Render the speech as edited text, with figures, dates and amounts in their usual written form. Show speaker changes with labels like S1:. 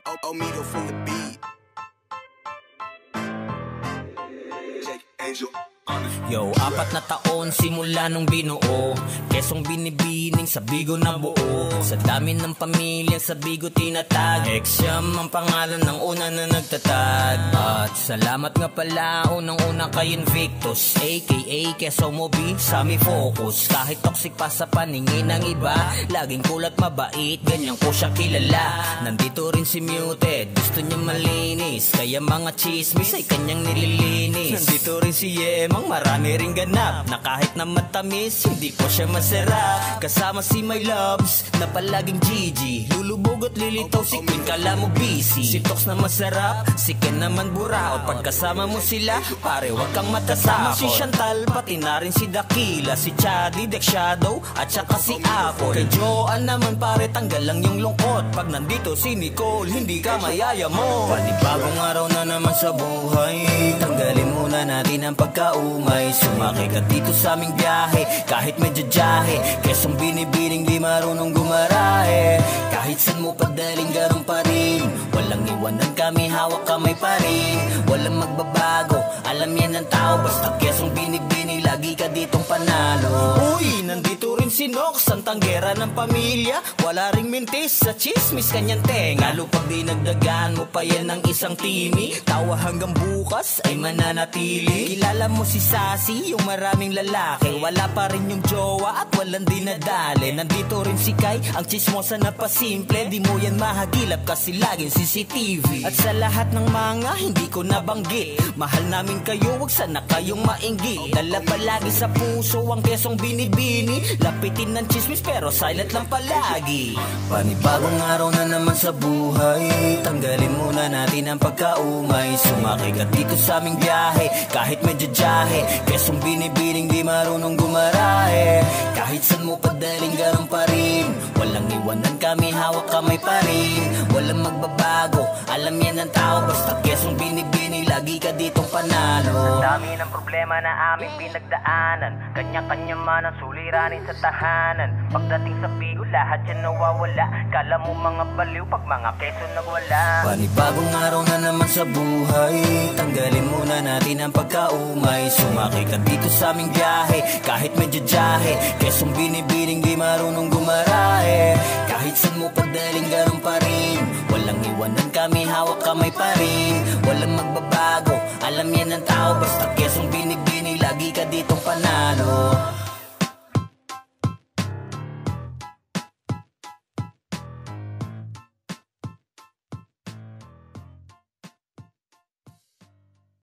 S1: Omido from the beat. Jake Angel.
S2: Yo, 4 na taon simula nung binuo, Quezong binibining sa Bigo na buo. Sa dami ng pamilyang sa Bigo tinatag, Exam ang pangalan ng una na nagtatag. At salamat nga pala unang-una kay Invictus, aka Quezong Mobi, Sammy Focus. Kahit toxic pa sa paningin ng iba, laging kulat mabait, ganyan ko siya kilala. Nandito rin si Muted, gusto niya malinis, kaya mga chismis ay kanyang nililinis. Nandito rin si Yemang, marami ring ganap, na kahit na matamis, hindi po siya masarap. Kasama si My Loves, na palaging Gigi, lulubog at lilitaw si Queen, kala mo busy. Si Tox na masarap, si Ken naman buraot. Pagkasama mo sila, pare wag kang matasakot. Si Chantal, pati na rin si Dakila, si Chadi, Dex Shadow, at saka si Apple. Kay Joanne naman pare, tanggal lang yung lungkot. Pag nandito si Nicole, hindi ka mayayamo. Panibagong araw na naman sa buhay, tanggalin muna natin ang pagkaumay. Sumakay ka dito sa aming biyahe, kahit medyo jahe, Quezong binibining di marunong gumarahe. Kahit saan mo padaling garon pa rin, walang iwanan kami, hawak kamay pa rin. Walang magbabago, alam yan ng tao, basta Quezong binibining, lagi ka ditong panalo. Uy, nandito rin si Nox, ang tanggera ng pamilya, wala ring mintis sa chismis kanyang tenga. Lalo pag dinagdagan mo pa yan ng isang timi, tawa hanggang bukas ay mananatili. Kilala mo si Sassy, yung maraming lalaki, wala pa rin yung jowa at walang dinadali. Nandito rin si Kai, ang chismosa na pasimple, di mo yan mahagilap kasi laging CCTV. At sa lahat ng mga hindi ko nabanggit, mahal namin kayo, wag sana kayong mainggit. Dala palagi sa puso ang Quezong binibini, lapitin ng chismis pero silent lang palagi. Panibagong araw na naman sa buhay, tanggalin muna natin ang pagkaumay. Sumakay ka dito sa aming biyahe, kahit medyo jahe, Quezong binibining di marunong gumarahe. Kahit saan mo padaling garon pa rin, walang iwanan kami, hawak kamay pa rin. Walang magbabago, alam yan ng tao, basta Quezong binibining, lagi ka ditong panalo. Sa dami ng problema na aming pinagdaanan, kanya-kanya man ang suliranin sa tahanan. Pagdating sa Bigo, lahat yan nawawala, kala mo mga baliw pag mga Quezon nagwala. Panibagong araw na naman sa buhay, tanggalin muna natin ang pagkaumay. Sumakay ka dito sa aming biyahe, kahit medyo jahe, Quezong binibining di marunong gumarahe. Kahit saan mo padaling garon pa rin, walang iwanan kami, hawak kamay pa rin. Walang magbabago, alam yan ng tao, basta